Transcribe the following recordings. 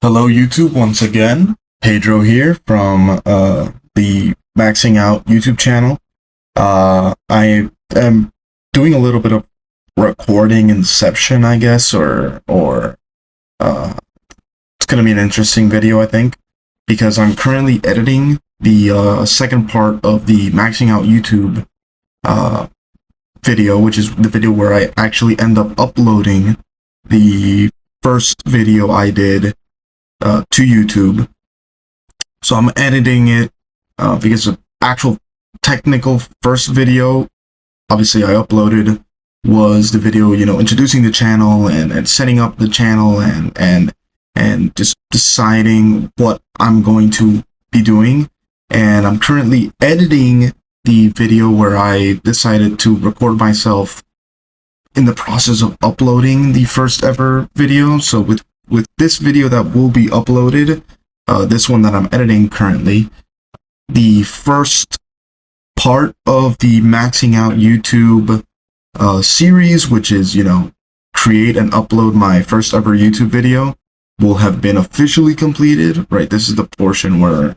Hello YouTube once again. Pedro here from the Maxing Out YouTube channel. I am doing a little bit of recording inception, I guess, or it's gonna be an interesting video, I think, because I'm currently editing the second part of the Maxing Out YouTube video, which is the video where I actually end up uploading the first video I did to YouTube. So I'm editing it because the actual technical first video, obviously I uploaded, was the video, introducing the channel and setting up the channel and just deciding what I'm going to be doing. And I'm currently editing the video where I decided to record myself in the process of uploading the first ever video. So with this video that will be uploaded, this one that I'm editing currently, the first part of the Maxing Out YouTube series, which is, create and upload my first ever YouTube video, will have been officially completed, right? This is the portion where,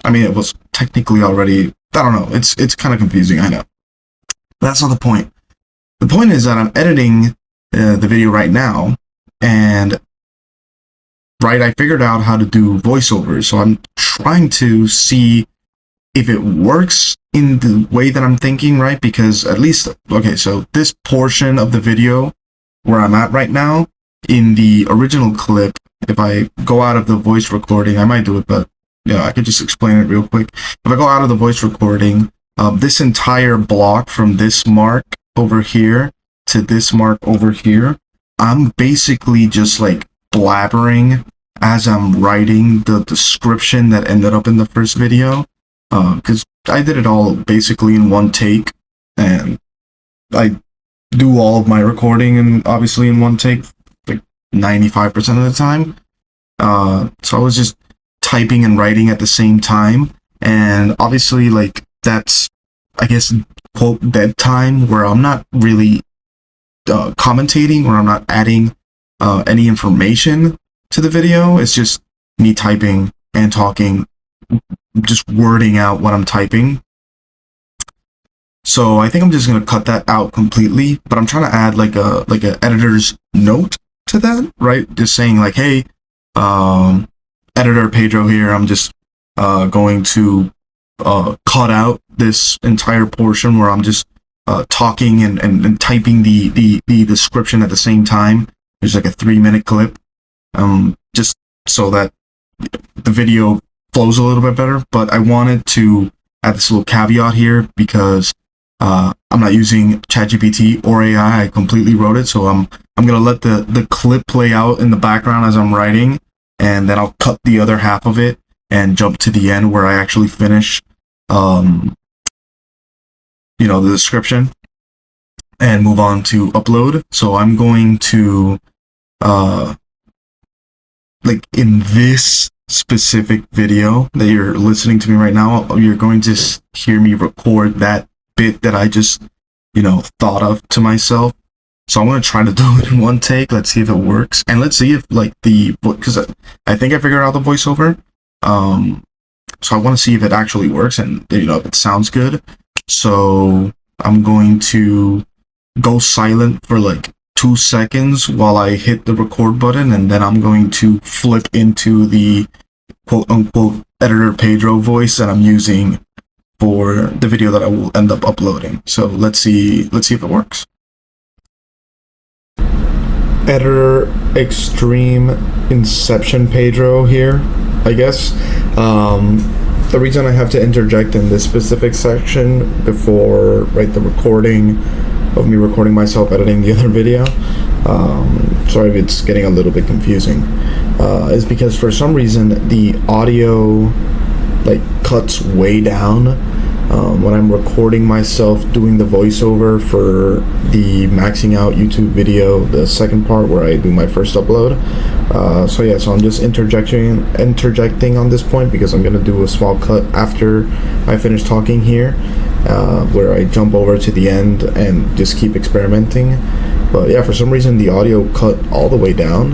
it was technically already, I don't know, it's kind of confusing, I know. But that's not the point. The point is that I'm editing the video right now, and I figured out how to do voiceovers, so I'm trying to see if it works in the way that I'm thinking, right? Because at least, okay, so this portion of the video where I'm at right now, in the original clip, if I go out of the voice recording, I might do it, but I could just explain it real quick. If I go out of the voice recording, this entire block from this mark over here to this mark over here, I'm basically just like blabbering as I'm writing the description that ended up in the first video, because I did it all basically in one take, and I do all of my recording and obviously in one take, like 95% of the time. So I was just typing and writing at the same time, and obviously like that's, I guess, quote, dead time, where I'm not really commentating, or I'm not adding any information to the video. It's just me typing and talking, just wording out what I'm typing. So I think I'm just gonna cut that out completely, but I'm trying to add like a editor's note to that, right? Just saying like, hey, editor Pedro here, I'm just going to cut out this entire portion where I'm just talking and typing the description at the same time. There's like a 3-minute clip, just so that the video flows a little bit better. But I wanted to add this little caveat here because I'm not using ChatGPT or AI. I completely wrote it, so I'm gonna let the clip play out in the background as I'm writing, and then I'll cut the other half of it and jump to the end where I actually finish the description and move on to upload. So I'm going to like in this specific video that you're listening to me right now, you're going to hear me record that bit that I just thought of to myself. So I'm going to try to do it in one take. Let's see if it works, and let's see if like because I think I figured out the voiceover, so I want to see if it actually works and if it sounds good. So I'm going to go silent for like 2 seconds while I hit the record button, and then I'm going to flip into the quote-unquote editor Pedro voice that I'm using for the video that I will end up uploading. So let's see if it works. Editor Extreme Inception Pedro here, I guess. The reason I have to interject in this specific section before the recording of me recording myself editing the other video, sorry if it's getting a little bit confusing, is because for some reason the audio cuts way down when I'm recording myself doing the voiceover for the Maxing Out YouTube video, the second part where I do my first upload. So I'm just interjecting on this point because I'm gonna do a small cut after I finish talking here, where I jump over to the end and just keep experimenting. But yeah, for some reason the audio cut all the way down,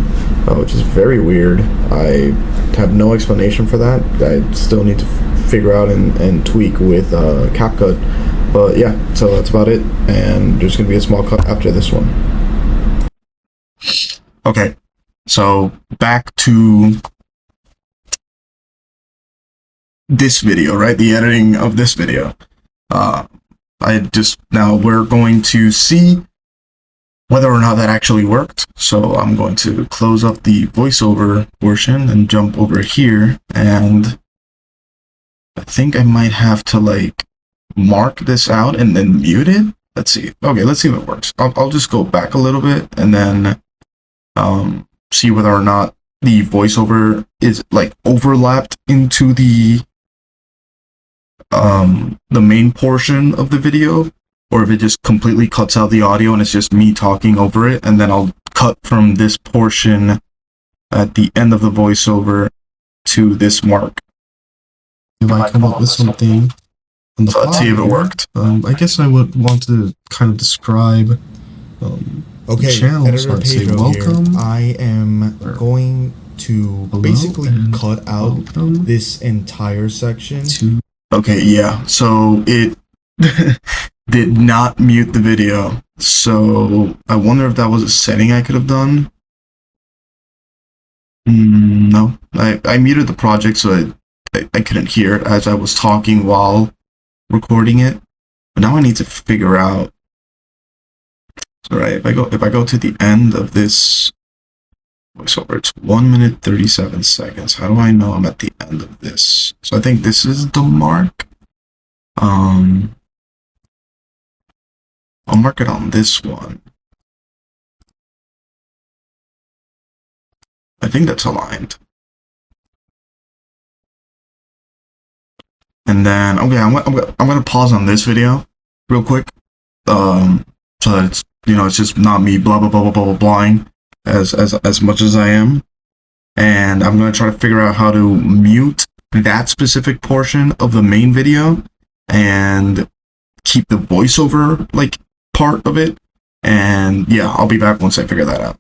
which is very weird. I have no explanation for that. I still need to figure out and tweak with CapCut. But yeah, so that's about it. And there's gonna be a small cut after this one. Okay, so back to this video, right? The editing of this video. We're going to see whether or not that actually worked. So I'm going to close up the voiceover portion and jump over here, and I think I might have to like mark this out and then mute it. Let's see. Okay, let's see if it works. I'll just go back a little bit and then see whether or not the voiceover is like overlapped into the main portion of the video, or if it just completely cuts out the audio and it's just me talking over it, and then I'll cut from this portion at the end of the voiceover to this mark. If I come up with something on the let's see if it worked. I guess I would want to kind of describe okay, channel. Editor So say Pedro welcome. Here. I am going to basically cut out this entire section. Okay, yeah, so it did not mute the video. So I wonder if that was a setting I could have done. No, I muted the project so I couldn't hear it as I was talking while recording it. But now I need to figure out. All right, if I go to the end of this voiceover, it's 1 minute 37 seconds. How do I know I'm at the end of this? So I think this is the mark. I'll mark it on this one. I think that's aligned. And then, okay, I'm gonna pause on this video real quick, so that it's, you know, it's just not me blah blah blah blah blah blahing as much as I am, and I'm gonna try to figure out how to mute that specific portion of the main video and keep the voiceover like part of it. And yeah, I'll be back once I figure that out.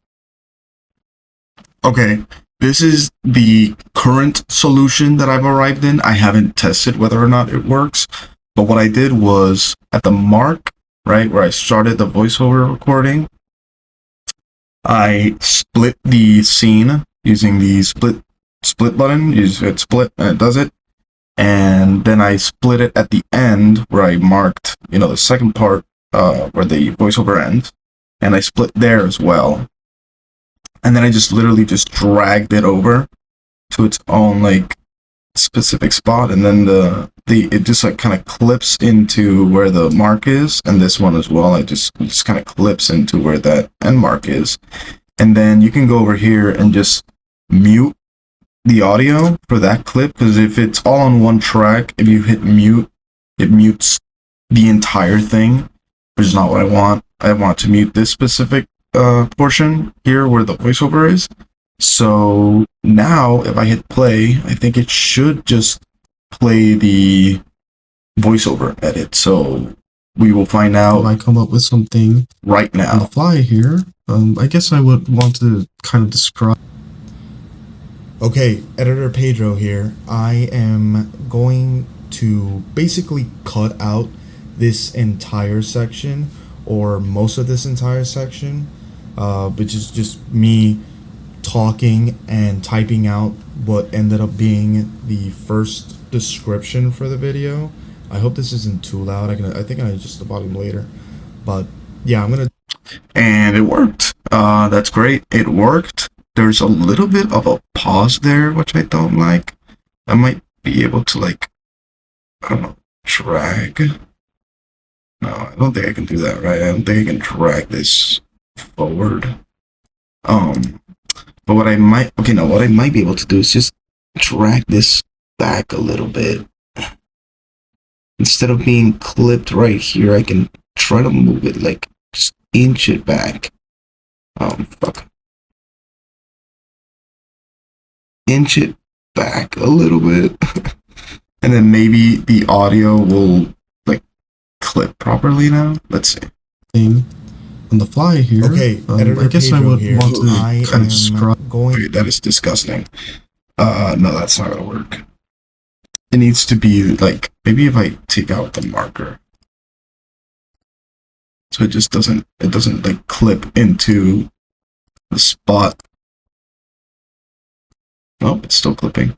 Okay, this is the current solution that I've arrived in. I haven't tested whether or not it works, but what I did was at the mark, right, where I started the voiceover recording, I split the scene using the split button. You just hit split and it does it. And then I split it at the end where I marked, you know, the second part where the voiceover ends, and I split there as well. And then I just literally just dragged it over to its own like specific spot, and then it just like kind of clips into where the mark is, and this one as well. It just kind of clips into where that end mark is, and then you can go over here and just mute the audio for that clip, because if it's all on one track, if you hit mute, it mutes the entire thing, which is not what I want. I want to mute this specific portion here where the voiceover is. So now if I hit play, I think it should just play the voiceover edit. So we will find out. If I come up with something right now on the fly here, I guess I would want to kind of describe. Okay, Editor Pedro here. I am going to basically cut out this entire section, or most of this entire section, which is just me talking and typing out what ended up being the first description for the video. I hope this isn't too loud. I think I adjust the volume later, but yeah, I'm gonna. And it worked. That's great. It worked. There's a little bit of a pause there, which I don't like. I might be able to like, I don't know, drag. No, I don't think I can do that, right? I don't think I can drag this forward. But what I might be able to do is just drag this back a little bit. Instead of being clipped right here, I can try to move it, like, just inch it back. Inch it back a little bit. And then maybe the audio will, like, clip properly now. Let's see. Thing on the fly here. Okay, editor I guess I Pedro would here. want to I kind of am describe. going. Wait, that is disgusting. No, that's not gonna work. It needs to be like, maybe if I take out the marker, so it just doesn't like clip into the spot. Oh, it's still clipping.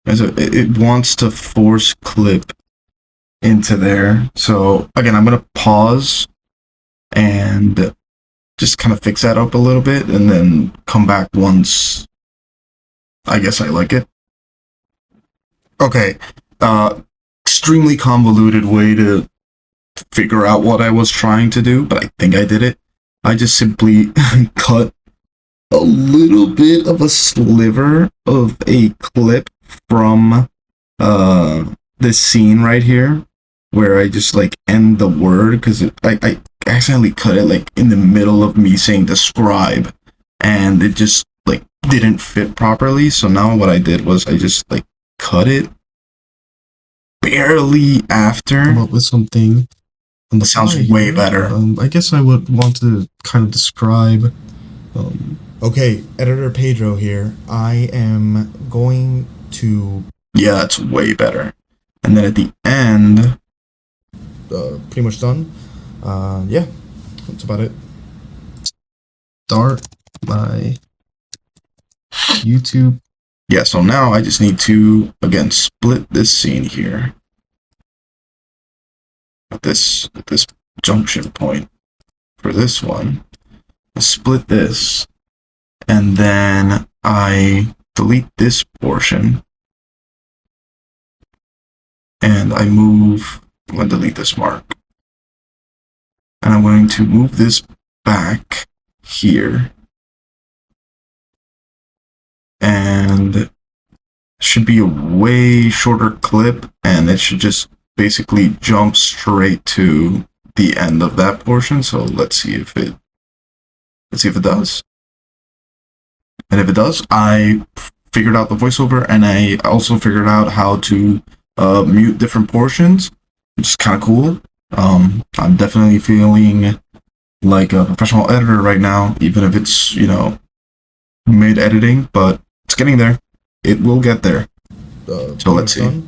And so it wants to force clip into there. So again, I'm gonna pause and just kind of fix that up a little bit, and then come back once I guess I like it. Okay, extremely convoluted way to figure out what I was trying to do, but I think I did it. I just simply cut a little bit of a sliver of a clip from this scene right here, where I just like end the word, because I accidentally cut it like in the middle of me saying describe, and it just like didn't fit properly. So now what I did was I just like cut it barely after. Come up with something. And that sounds way better. I guess I would want to kind of describe. Okay, editor Pedro here. I am going to. Yeah, it's way better. And then at the end, pretty much done. Yeah, that's about it. Start my YouTube. Yeah, so now I just need to, again, split this scene here. At this junction point for this one. I split this, and then I delete this portion, and I'm going to delete this mark, and I'm going to move this back here, and should be a way shorter clip, and it should just basically jump straight to the end of that portion. So let's see if it does. And if it does, I figured out the voiceover, and I also figured out how to mute different portions, which is kind of cool. I'm definitely feeling like a professional editor right now, even if it's, mid-editing, but it's getting there. It will get there. So let's see.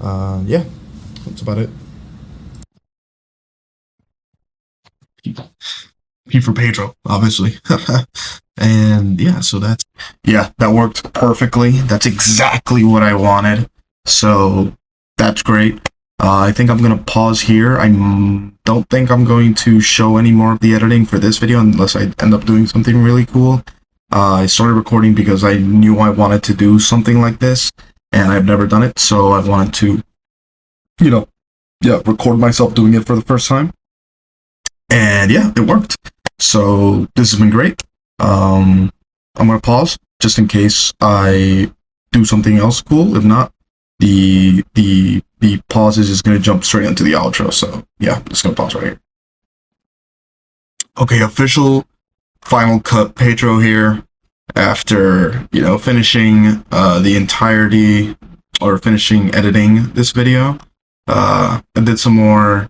Yeah, that's about it. P for Pedro, obviously. And yeah, so that worked perfectly. That's exactly what I wanted. So that's great. I think I'm going to pause here. I don't think I'm going to show any more of the editing for this video unless I end up doing something really cool. I started recording because I knew I wanted to do something like this, and I've never done it, so I wanted to, record myself doing it for the first time. And yeah, it worked. So this has been great. I'm going to pause just in case I do something else cool. If not, the pause is just going to jump straight into the outro. So yeah, I'm just going to pause right here. Okay, official final cut Pedro here after, finishing the entirety, or finishing editing this video. I did some more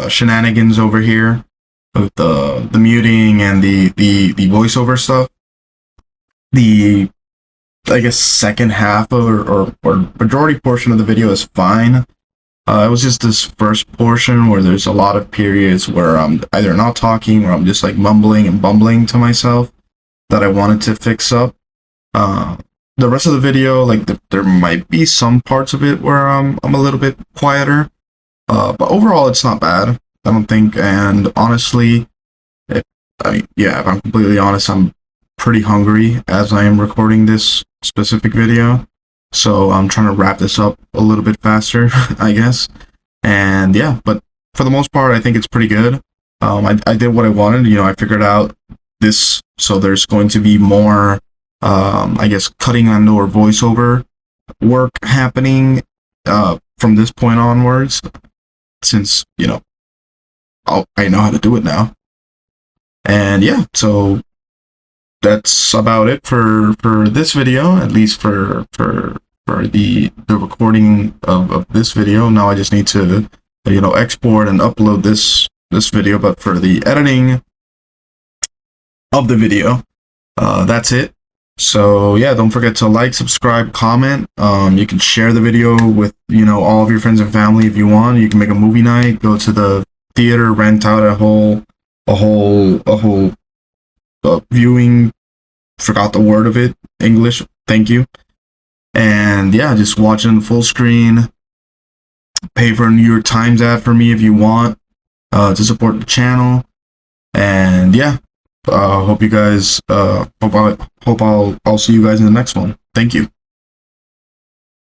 shenanigans over here with the muting and the voiceover stuff. The, I guess, second half or majority portion of the video is fine. It was just this first portion where there's a lot of periods where I'm either not talking or I'm just like mumbling and bumbling to myself that I wanted to fix up. The rest of the video, like there might be some parts of it where I'm a little bit quieter, but overall it's not bad, I don't think. And honestly, if I'm completely honest, I'm pretty hungry as I am recording this specific video, so I'm trying to wrap this up a little bit faster, I guess. And yeah, but for the most part, I think it's pretty good. I did what I wanted. I figured out this, so there's going to be more, I guess, cutting and or voiceover work happening from this point onwards, since I know how to do it now. And yeah, so that's about it for this video, at least for for the recording of this video. Now I just need to, export and upload this video. But for the editing of the video, that's it. So yeah, don't forget to like, subscribe, comment. You can share the video with all of your friends and family if you want. You can make a movie night, go to the theater, rent out a whole viewing. Forgot the word of it, English. Thank you. And yeah, just watch it in full screen. Pay for a New York Times ad for me if you want, to support the channel. And yeah. Hope you guys. Hope I'll see you guys in the next one. Thank you.